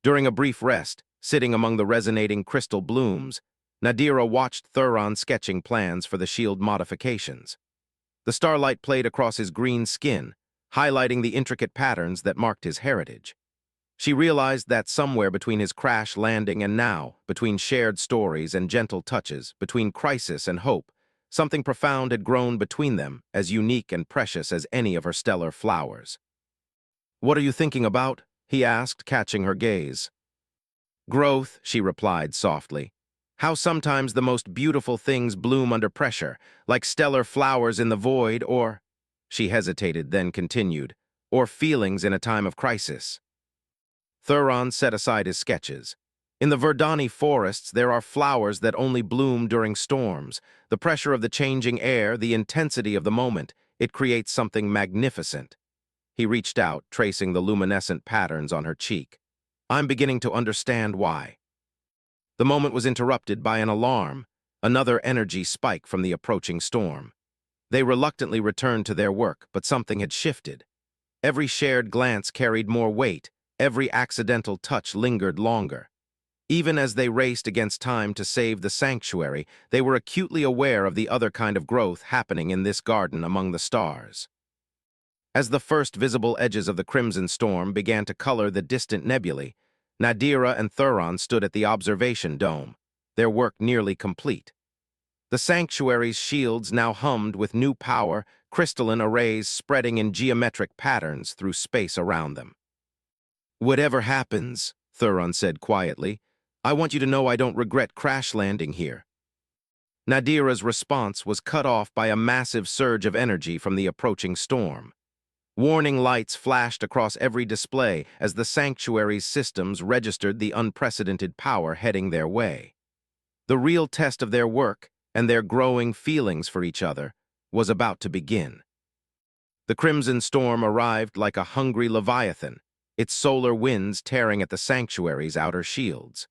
During a brief rest, sitting among the resonating crystal blooms, Nadira watched Thuron sketching plans for the shield modifications. The starlight played across his green skin, highlighting the intricate patterns that marked his heritage. She realized that somewhere between his crash landing and now, between shared stories and gentle touches, between crisis and hope, something profound had grown between them, as unique and precious as any of her stellar flowers. "What are you thinking about?" he asked, catching her gaze. "Growth," she replied softly. "How sometimes the most beautiful things bloom under pressure, like stellar flowers in the void, or—" She hesitated, then continued, "or feelings in a time of crisis." Thuron set aside his sketches. "In the Verdani forests, there are flowers that only bloom during storms. The pressure of the changing air, the intensity of the moment, it creates something magnificent." He reached out, tracing the luminescent patterns on her cheek. "I'm beginning to understand why." The moment was interrupted by an alarm, another energy spike from the approaching storm. They reluctantly returned to their work, but something had shifted. Every shared glance carried more weight, every accidental touch lingered longer. Even as they raced against time to save the sanctuary, they were acutely aware of the other kind of growth happening in this garden among the stars. As the first visible edges of the crimson storm began to color the distant nebulae, Nadira and Thuron stood at the observation dome, their work nearly complete. The sanctuary's shields now hummed with new power, crystalline arrays spreading in geometric patterns through space around them. "Whatever happens," Thuron said quietly, "I want you to know I don't regret crash landing here." Nadira's response was cut off by a massive surge of energy from the approaching storm. Warning lights flashed across every display as the sanctuary's systems registered the unprecedented power heading their way. The real test of their work, and their growing feelings for each other, was about to begin. The crimson storm arrived like a hungry leviathan, its solar winds tearing at the sanctuary's outer shields.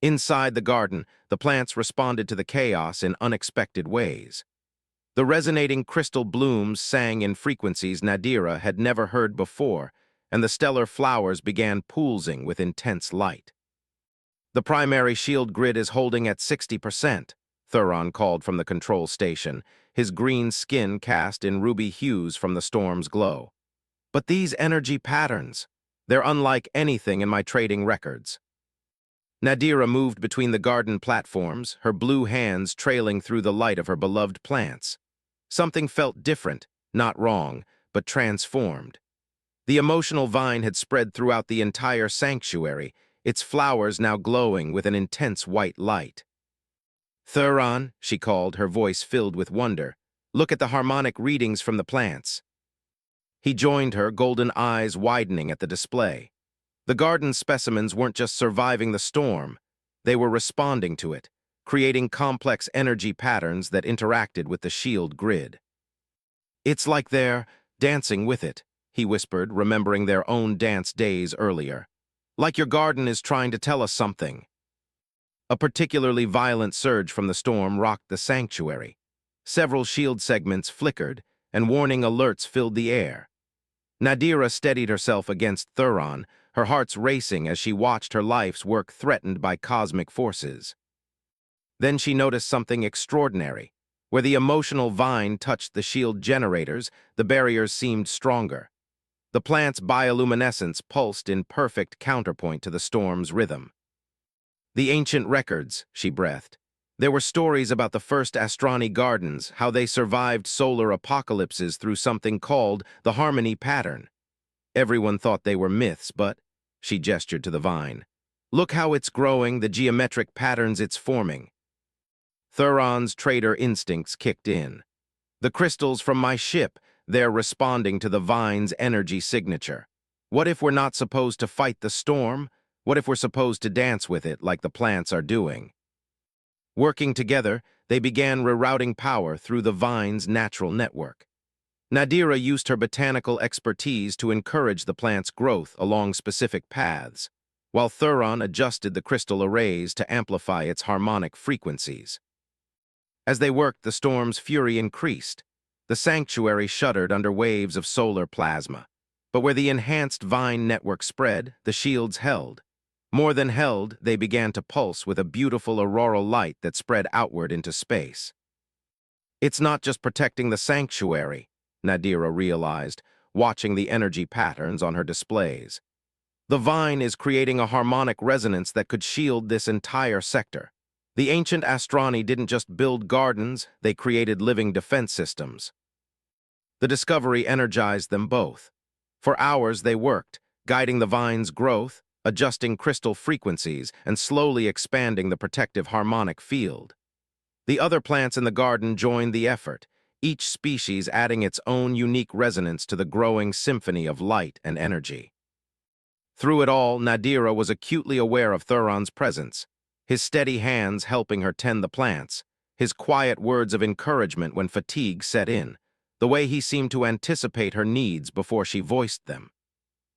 Inside the garden, the plants responded to the chaos in unexpected ways. The resonating crystal blooms sang in frequencies Nadira had never heard before, and the stellar flowers began pulsing with intense light. "The primary shield grid is holding at 60%, Thuron called from the control station, his green skin cast in ruby hues from the storm's glow. "But these energy patterns, they're unlike anything in my trading records." Nadira moved between the garden platforms, her blue hands trailing through the light of her beloved plants. Something felt different, not wrong, but transformed. The emotional vine had spread throughout the entire sanctuary, its flowers now glowing with an intense white light. "Thuron," she called, her voice filled with wonder, "look at the harmonic readings from the plants." He joined her, golden eyes widening at the display. The garden specimens weren't just surviving the storm, they were responding to it, creating complex energy patterns that interacted with the shield grid. "It's like they're dancing with it," he whispered, remembering their own dance days earlier. "Like your garden is trying to tell us something." A particularly violent surge from the storm rocked the sanctuary. Several shield segments flickered, and warning alerts filled the air. Nadira steadied herself against Thuron, her heart's racing as she watched her life's work threatened by cosmic forces. Then she noticed something extraordinary. Where the emotional vine touched the shield generators, the barriers seemed stronger. The plant's bioluminescence pulsed in perfect counterpoint to the storm's rhythm. "The ancient records," she breathed. There were stories about the first Astrani gardens, how they survived solar apocalypses through something called the harmony pattern. Everyone thought they were myths, but, she gestured to the vine, "look how it's growing, the geometric patterns it's forming." Thuron's trader instincts kicked in. "The crystals from my ship, they're responding to the vine's energy signature. What if we're not supposed to fight the storm? What if we're supposed to dance with it like the plants are doing?" Working together, they began rerouting power through the vine's natural network. Nadira used her botanical expertise to encourage the plant's growth along specific paths, while Thuron adjusted the crystal arrays to amplify its harmonic frequencies. As they worked, the storm's fury increased. The sanctuary shuddered under waves of solar plasma. But where the enhanced vine network spread, the shields held. More than held, they began to pulse with a beautiful auroral light that spread outward into space. It's not just protecting the sanctuary, Nadira realized, watching the energy patterns on her displays. The vine is creating a harmonic resonance that could shield this entire sector. The ancient Astrani didn't just build gardens, they created living defense systems. The discovery energized them both. For hours they worked, guiding the vine's growth, adjusting crystal frequencies, and slowly expanding the protective harmonic field. The other plants in the garden joined the effort, each species adding its own unique resonance to the growing symphony of light and energy. Through it all, Nadira was acutely aware of Thuron's presence, his steady hands helping her tend the plants, his quiet words of encouragement when fatigue set in, the way he seemed to anticipate her needs before she voiced them.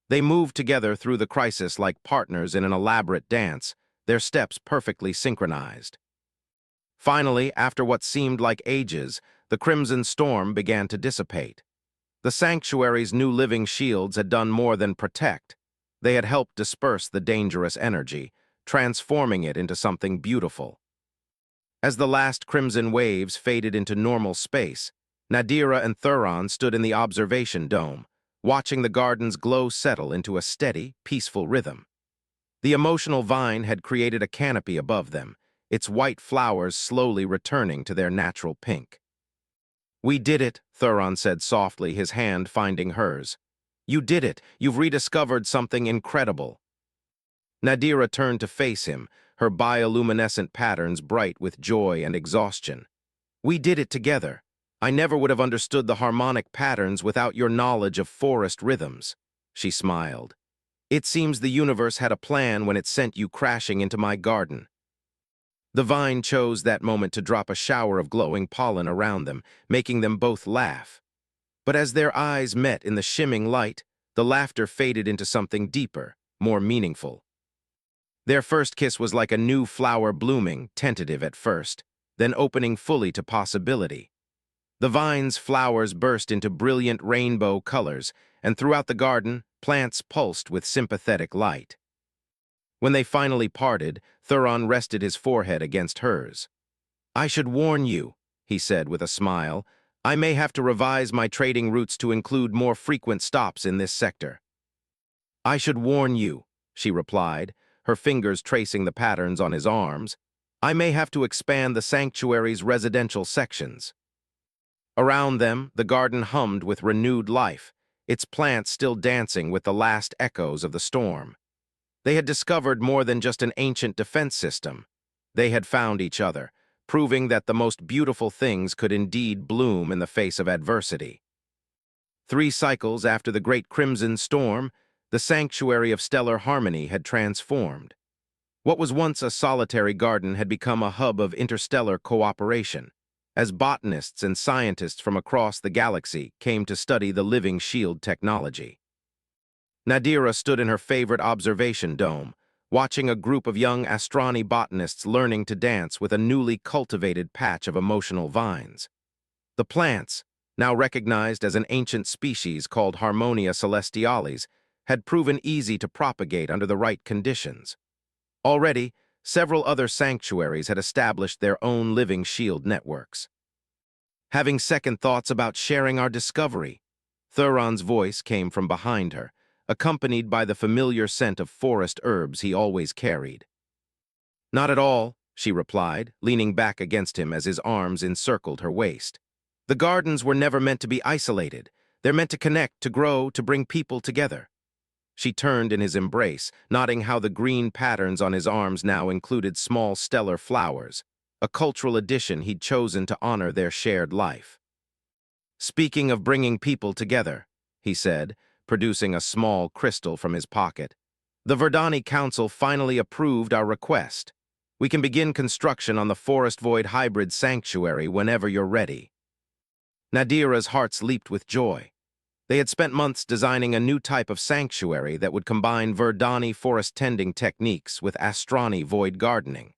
They moved together through the crisis like partners in an elaborate dance, their steps perfectly synchronized. Finally, after what seemed like ages, the crimson storm began to dissipate. The sanctuary's new living shields had done more than protect. They had helped disperse the dangerous energy, transforming it into something beautiful. As the last crimson waves faded into normal space, Nadira and Thuron stood in the observation dome, watching the garden's glow settle into a steady, peaceful rhythm. The emotional vine had created a canopy above them, its white flowers slowly returning to their natural pink. "We did it," Thuron said softly, his hand finding hers. "You did it. You've rediscovered something incredible." Nadira turned to face him, her bioluminescent patterns bright with joy and exhaustion. "We did it together. I never would have understood the harmonic patterns without your knowledge of forest rhythms," she smiled. "It seems the universe had a plan when it sent you crashing into my garden." The vine chose that moment to drop a shower of glowing pollen around them, making them both laugh. But as their eyes met in the shimming light, the laughter faded into something deeper, more meaningful. Their first kiss was like a new flower blooming, tentative at first, then opening fully to possibility. The vine's flowers burst into brilliant rainbow colors, and throughout the garden, plants pulsed with sympathetic light. When they finally parted, Thuron rested his forehead against hers. "I should warn you," he said with a smile, "I may have to revise my trading routes to include more frequent stops in this sector." "I should warn you," she replied, her fingers tracing the patterns on his arms. "I may have to expand the sanctuary's residential sections." Around them, the garden hummed with renewed life, its plants still dancing with the last echoes of the storm. They had discovered more than just an ancient defense system. They had found each other, proving that the most beautiful things could indeed bloom in the face of adversity. 3 cycles after the Great Crimson Storm, the sanctuary of stellar harmony had transformed. What was once a solitary garden had become a hub of interstellar cooperation, as botanists and scientists from across the galaxy came to study the living shield technology. Nadira stood in her favorite observation dome, watching a group of young Astrani botanists learning to dance with a newly cultivated patch of emotional vines. The plants, now recognized as an ancient species called Harmonia celestialis, had proven easy to propagate under the right conditions. Already, several other sanctuaries had established their own living shield networks. "Having second thoughts about sharing our discovery," Thuron's voice came from behind her, accompanied by the familiar scent of forest herbs he always carried. "Not at all," she replied, leaning back against him as his arms encircled her waist. "The gardens were never meant to be isolated. They're meant to connect, to grow, to bring people together." She turned in his embrace, noting how the green patterns on his arms now included small stellar flowers, a cultural addition he'd chosen to honor their shared life. "Speaking of bringing people together," he said, producing a small crystal from his pocket, "the Verdani Council finally approved our request. We can begin construction on the Forest Void Hybrid Sanctuary whenever you're ready." Nadira's hearts leaped with joy. They had spent months designing a new type of sanctuary that would combine Verdani forest tending techniques with Astrani void gardening.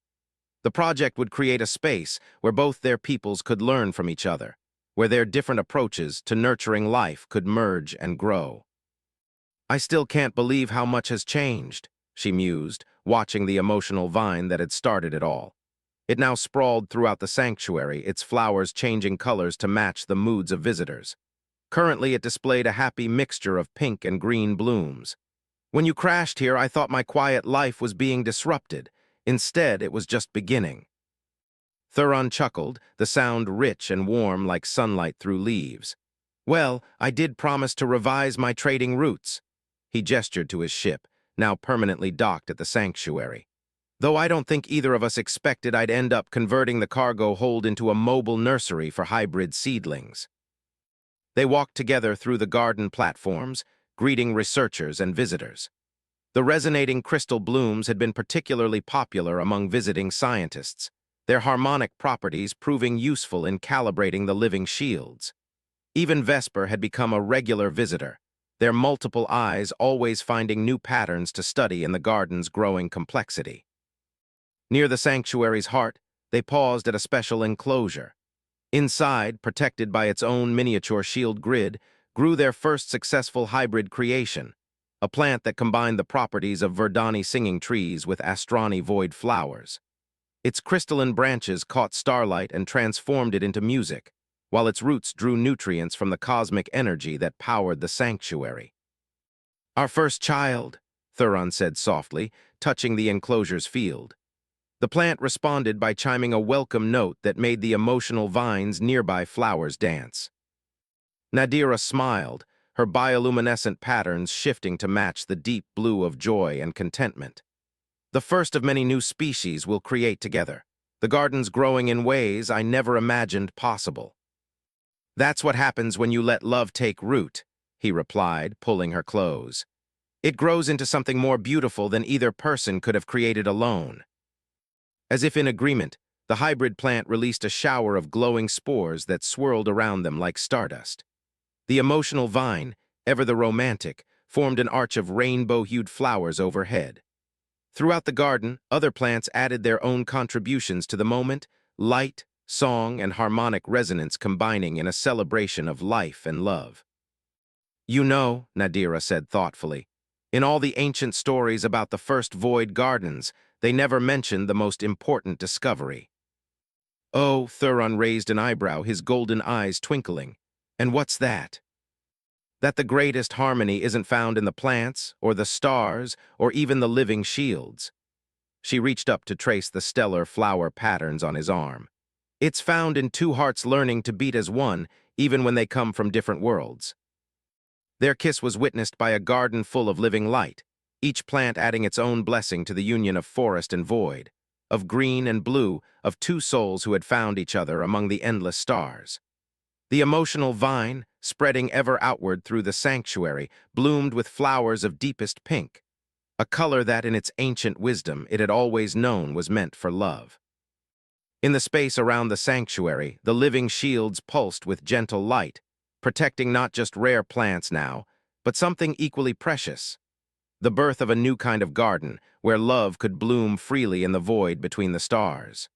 The project would create a space where both their peoples could learn from each other, where their different approaches to nurturing life could merge and grow. "I still can't believe how much has changed," she mused, watching the emotional vine that had started it all. It now sprawled throughout the sanctuary, its flowers changing colors to match the moods of visitors. Currently, it displayed a happy mixture of pink and green blooms. When you crashed here, I thought my quiet life was being disrupted. Instead, it was just beginning. Thuron chuckled, the sound rich and warm like sunlight through leaves. Well, I did promise to revise my trading routes. He gestured to his ship, now permanently docked at the sanctuary. Though I don't think either of us expected I'd end up converting the cargo hold into a mobile nursery for hybrid seedlings. They walked together through the garden platforms, greeting researchers and visitors. The resonating crystal blooms had been particularly popular among visiting scientists, their harmonic properties proving useful in calibrating the living shields. Even Vesper had become a regular visitor, their multiple eyes always finding new patterns to study in the garden's growing complexity. Near the sanctuary's heart, they paused at a special enclosure. Inside, protected by its own miniature shield grid, grew their first successful hybrid creation, a plant that combined the properties of Verdani singing trees with Astrani void flowers. Its crystalline branches caught starlight and transformed it into music, while its roots drew nutrients from the cosmic energy that powered the sanctuary. "Our first child," Thuron said softly, touching the enclosure's field. The plant responded by chiming a welcome note that made the emotional vines nearby flowers dance. Nadira smiled, her bioluminescent patterns shifting to match the deep blue of joy and contentment. The first of many new species we'll create together, the garden's growing in ways I never imagined possible. "That's what happens when you let love take root," he replied, pulling her close. "It grows into something more beautiful than either person could have created alone." As if in agreement, the hybrid plant released a shower of glowing spores that swirled around them like stardust. The emotional vine, ever the romantic, formed an arch of rainbow-hued flowers overhead. Throughout the garden, other plants added their own contributions to the moment, light, song, and harmonic resonance combining in a celebration of life and love. "You know," Nadira said thoughtfully, "in all the ancient stories about the first void gardens, they never mentioned the most important discovery." "Oh," Thuron raised an eyebrow, his golden eyes twinkling. "And what's that?" "That the greatest harmony isn't found in the plants, or the stars, or even the living shields." She reached up to trace the stellar flower patterns on his arm. "It's found in two hearts learning to beat as one, even when they come from different worlds." Their kiss was witnessed by a garden full of living light, each plant adding its own blessing to the union of forest and void, of green and blue, of two souls who had found each other among the endless stars. The emotional vine, spreading ever outward through the sanctuary, bloomed with flowers of deepest pink, a color that in its ancient wisdom it had always known was meant for love. In the space around the sanctuary, the living shields pulsed with gentle light, protecting not just rare plants now, but something equally precious, the birth of a new kind of garden where love could bloom freely in the void between the stars.